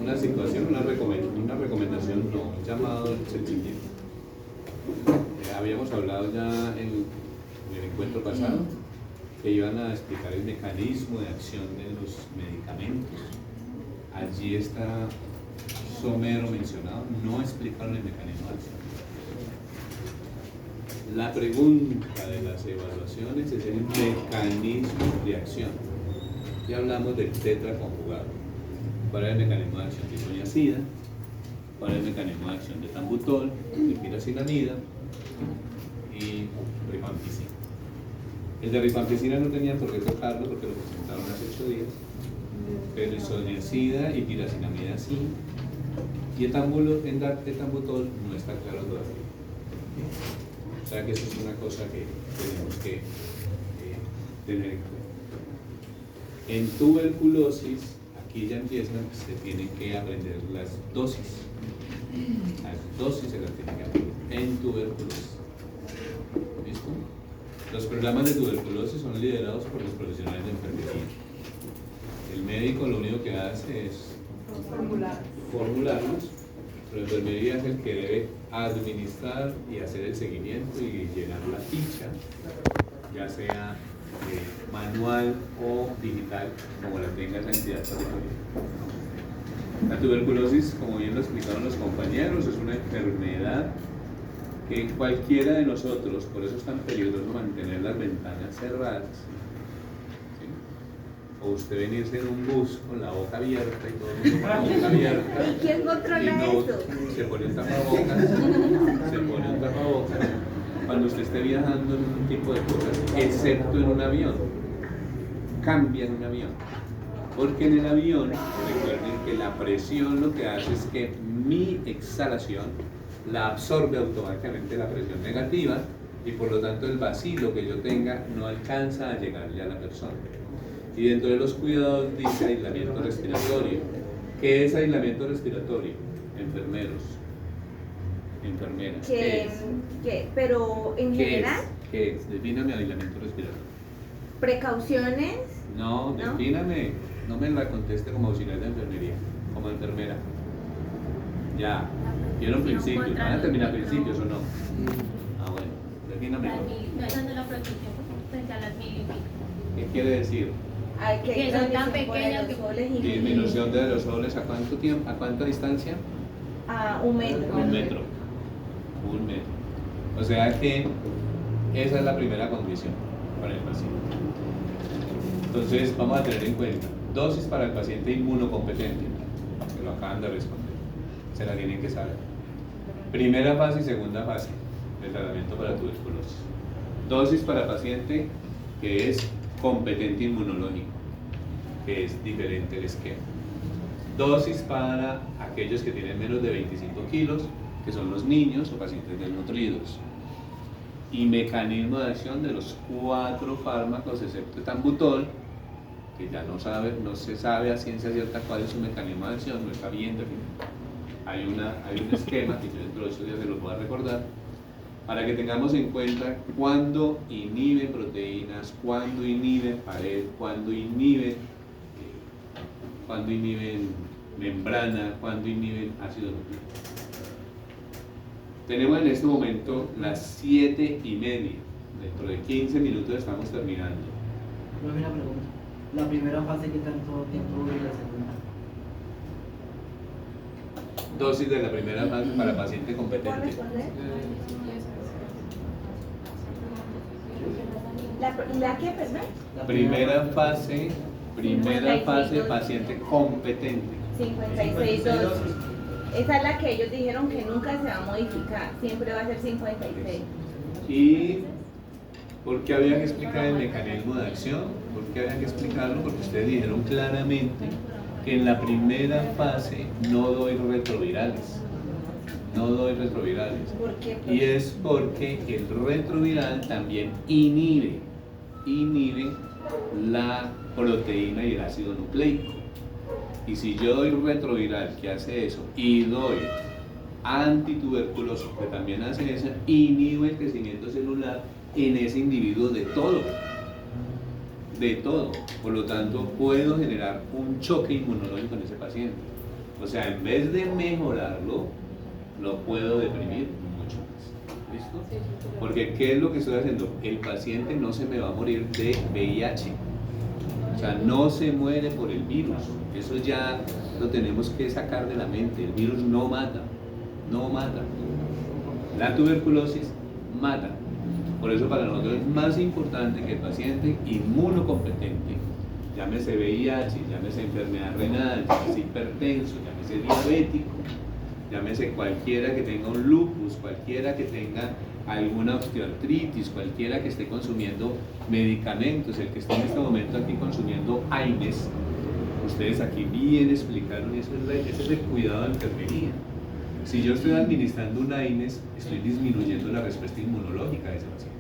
una situación, una recomendación, no, un llamado sencillo. Habíamos hablado ya en el encuentro pasado que iban a explicar el mecanismo de acción de los medicamentos. Allí está somero mencionado, no explicaron el mecanismo de acción. La pregunta de las evaluaciones es el mecanismo de acción. Ya hablamos del tetraconjugado. ¿Cuál es el mecanismo de acción de isoniazida? ¿Cuál es el mecanismo de acción de tambutol, de piracinamida y rifampicina? El de rifampicina no tenía por qué tocarlo porque lo presentaron hace 8 días, pero isoniazida y piracinamida sí, y el tambutol no está claro todavía. O sea que eso es una cosa que tenemos que tener en cuenta. En tuberculosis, aquí ya empiezan, se tienen que aprender las dosis. Las dosis se las tienen que aprender en tuberculosis. ¿Listo? Los programas de tuberculosis son liderados por los profesionales de enfermería. El médico lo único que hace es formularlos, pero la enfermería es el que debe administrar y hacer el seguimiento y llenar la ficha, ya sea manual o digital, como la tenga esa entidad territorial. La tuberculosis, como bien lo explicaron los compañeros, es una enfermedad que cualquiera de nosotros, por eso es tan peligroso mantener las ventanas cerradas, ¿sí? O usted venirse en un bus con la boca abierta y todo el mundo con la boca abierta. ¿Y quién controla eso? Se pone un tapabocas, cuando usted esté viajando en un tipo de cosas, excepto en un avión. Cambia en un avión. Porque en el avión, recuerden que la presión lo que hace es que mi exhalación la absorbe automáticamente la presión negativa y por lo tanto el vacío que yo tenga no alcanza a llegarle a la persona. Y dentro de los cuidados dice aislamiento respiratorio. ¿Qué es aislamiento respiratorio? Enfermeros, enfermeras. Pero en general. ¿Qué es? Defíname aislamiento respiratorio. Precauciones. No, defíname. No me la conteste como auxiliar de enfermería, como enfermera. Ya. ¿Vieron principios? ¿Van a terminar principios o no? Ah, bueno. Defíname. Dando la protección frente a las milipitas. ¿Qué quiere decir? Que son tan pequeñas que Disminución de aerosoles, ¿a cuánto tiempo? ¿A cuánta distancia? A 1 metro. 1 metro. 1 metro. O sea que esa es la primera condición para el paciente. Entonces vamos a tener en cuenta dosis para el paciente inmunocompetente, que lo acaban de responder, se la tienen que saber. Primera fase y segunda fase de tratamiento para tuberculosis. Dosis para paciente que es competente inmunológico, que es diferente el esquema. Dosis para aquellos que tienen menos de 25 kilos, que son los niños o pacientes desnutridos. Y mecanismo de acción de los 4 fármacos, excepto el tambutol, que ya no se sabe a ciencia cierta cuál es su mecanismo de acción, no está bien definido. Hay un esquema que yo dentro de estos días se los voy a recordar, para que tengamos en cuenta cuándo inhiben proteínas, cuándo inhiben pared, cuándo inhiben membrana, cuándo inhiben ácido nucleico. Tenemos en este momento las 7:30. Dentro de 15 minutos estamos terminando. Una pregunta. La primera fase, ¿qué tanto tiempo dura y la segunda? Dosis de la primera fase para paciente competente. ¿Puedo responder? ¿La qué, perdón? Primera fase, paciente competente. 56 dosis. Esa es la que ellos dijeron que nunca se va a modificar, siempre va a ser 56. ¿Y por qué había que explicar el mecanismo de acción? ¿Por qué había que explicarlo? Porque ustedes dijeron claramente que en la primera fase no doy retrovirales. ¿Por qué? Y es porque el retroviral también inhibe la proteína y el ácido nucleico. Y si yo doy retroviral que hace eso y doy antituberculoso que también hace eso, inhibe el crecimiento celular en ese individuo de todo. Por lo tanto, puedo generar un choque inmunológico en ese paciente. O sea, en vez de mejorarlo, lo puedo deprimir mucho más. ¿Listo? Porque ¿qué es lo que estoy haciendo? El paciente no se me va a morir de VIH. O sea, no se muere por el virus. Eso ya lo tenemos que sacar de la mente. El virus no mata. No mata. La tuberculosis mata. Por eso para nosotros es más importante que el paciente inmunocompetente, llámese VIH, llámese enfermedad renal, llámese hipertenso, llámese diabético, llámese cualquiera que tenga un lupus, cualquiera que tenga alguna osteoartritis, cualquiera que esté consumiendo medicamentos, el que esté en este momento aquí consumiendo AINES, ustedes aquí bien explicaron, ese es el cuidado de enfermería. Si yo estoy administrando un AINES, estoy disminuyendo la respuesta inmunológica de ese paciente.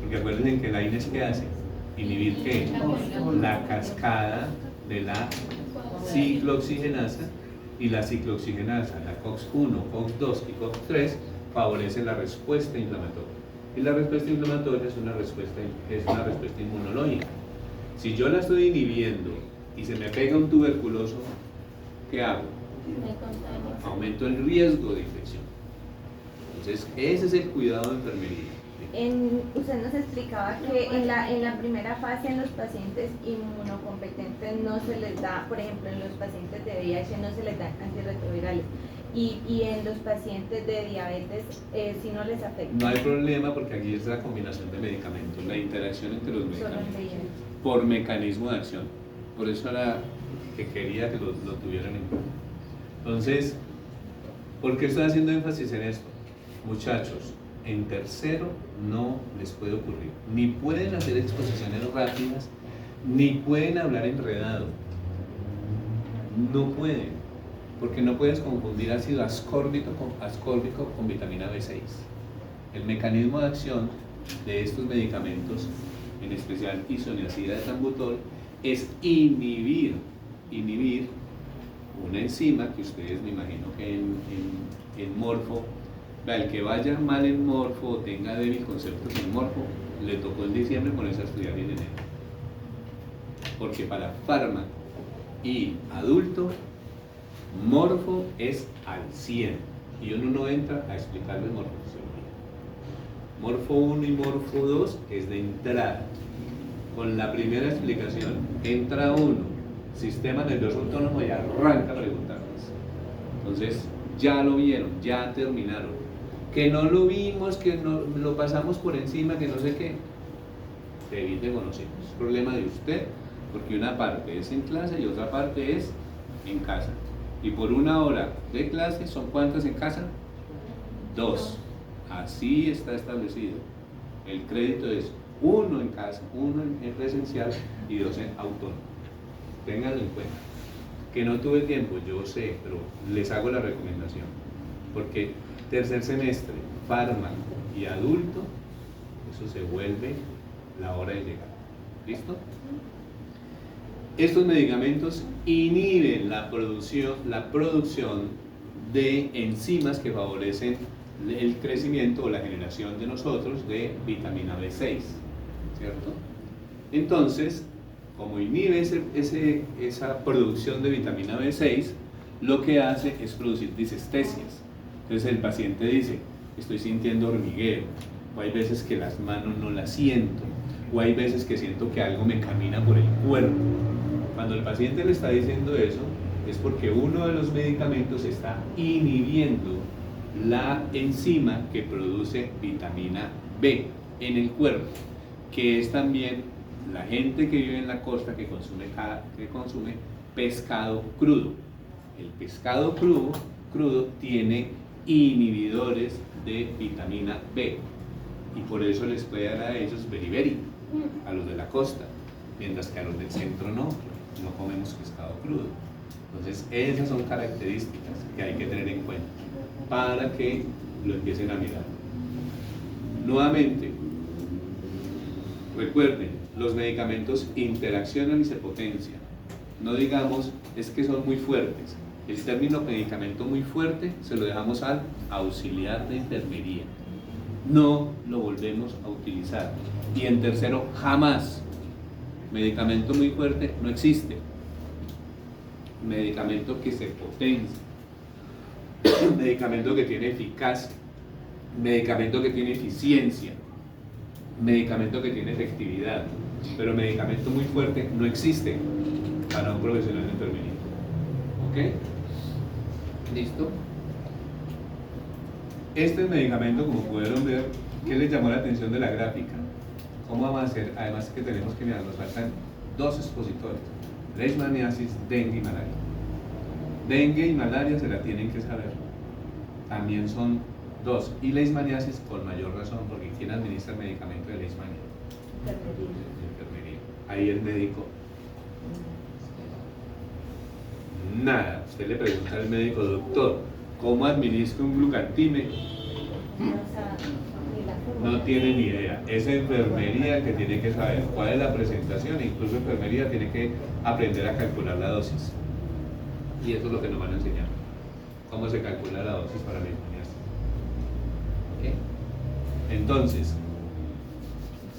Porque acuérdense que el AINES, ¿qué hace? Inhibir ¿qué? La cascada de la ciclooxigenasa, y la ciclooxigenasa, la COX-1, COX-2 y COX-3 favorecen la respuesta inflamatoria. Y la respuesta inflamatoria es una respuesta inmunológica. Si yo la estoy inhibiendo y se me pega un tuberculoso, ¿qué hago? Aumento el riesgo de infección. Entonces, ese es el cuidado de enfermería. Usted nos explicaba que en la primera fase en los pacientes inmunocompetentes no se les da, por ejemplo, en los pacientes de VIH no se les dan antirretrovirales y en los pacientes de diabetes sí no les afecta. No hay problema porque aquí es la combinación de medicamentos, la interacción entre los medicamentos por mecanismo de acción. Por eso era que quería que lo tuvieran en cuenta. Entonces, ¿por qué estoy haciendo énfasis en esto? Muchachos, en tercero no les puede ocurrir. Ni pueden hacer exposiciones rápidas, ni pueden hablar enredado. No pueden, porque no puedes confundir ácido ascórbico con vitamina B6. El mecanismo de acción de estos medicamentos, en especial isoniazida de tambutol, es inhibir una enzima que ustedes, me imagino que en morfo, el que vaya mal en morfo o tenga débil conceptos en morfo, le tocó en diciembre ponerse a estudiar en enero. Porque para fármaco y adulto, morfo es al 100 y uno no entra a explicarle morfofisiología. Morfo 1 y morfo 2 es de entrada. Con la primera explicación, entra uno, sistema nervioso autónomo, y arranca a preguntarles. Entonces, ya lo vieron, ya terminaron. Que no lo vimos, que no, lo pasamos por encima, que no sé qué. Se evite conocidos. Es problema de usted, porque una parte es en clase y otra parte es en casa. Y por una hora de clase, ¿son cuántas en casa? 2. Así está establecido. El crédito es 1 en casa, 1 en presencial y 2 en autónomo. Ténganlo en cuenta. Que no tuve tiempo, yo sé, pero les hago la recomendación. Porque tercer semestre, fármaco y adulto, eso se vuelve la hora de llegar. ¿Listo? Estos medicamentos inhiben la producción de enzimas que favorecen el crecimiento o la generación de nosotros de vitamina B6, ¿cierto? Entonces, como inhibe esa producción de vitamina B6, lo que hace es producir disestesias. Entonces el paciente dice, estoy sintiendo hormigueo, o hay veces que las manos no las siento, o hay veces que siento que algo me camina por el cuerpo. Cuando el paciente le está diciendo eso, es porque uno de los medicamentos está inhibiendo la enzima que produce vitamina B en el cuerpo, que es también la gente que vive en la costa que consume pescado crudo. El pescado crudo tiene inhibidores de vitamina B y por eso les puede dar a ellos beriberi, a los de la costa, mientras que a los del centro no comemos pescado crudo. Entonces esas son características que hay que tener en cuenta para que lo empiecen a mirar. Nuevamente, recuerden, los medicamentos interaccionan y se potencian. No digamos, es que son muy fuertes. El término medicamento muy fuerte se lo dejamos al auxiliar de enfermería. No lo volvemos a utilizar. Y en tercero, jamás. Medicamento muy fuerte no existe. medicamento que se potencia, medicamento que tiene eficacia, medicamento que tiene eficiencia, medicamento que tiene efectividad, pero medicamento muy fuerte no existe para un profesional de enfermería. ¿Ok? ¿Listo? Este medicamento, como pudieron ver, ¿qué les llamó la atención de la gráfica? ¿Cómo vamos a hacer? Además que tenemos que mirar, nos faltan dos expositores: leishmaniasis, dengue y malaria. Dengue y malaria se la tienen que saber. También son dos. Y leishmaniasis con mayor razón, porque ¿quién administra el medicamento de leishmania? Enfermería. Ahí el médico. Nada. Usted le pregunta al médico: doctor, ¿cómo administro un glucantime? No tiene ni idea. Es enfermería que tiene que saber cuál es la presentación, e incluso enfermería tiene que aprender a calcular la dosis. Y eso es lo que nos van a enseñar. Cómo se calcula la dosis para la leishmaniasis. ¿Ok? Entonces,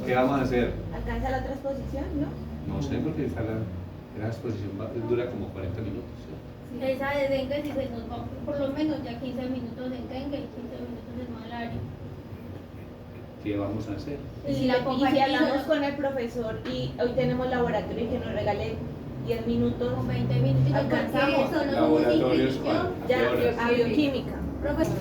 ¿qué vamos a hacer? ¿Alcanza la otra exposición, no? No sé, porque la exposición dura como 40 minutos. ¿sí? Esa de dengue si se nos va por lo menos ya 15 minutos en dengue y 15 minutos en malaria. ¿Qué vamos a hacer? Y si hablamos con el profesor y hoy tenemos laboratorio y que nos regale 10 minutos, Como 20 minutos. alcanzamos. Porque eso no Laboratorios, significa- ¿cuál? Ya, ¿A qué horas? a bioquímica. Profesor.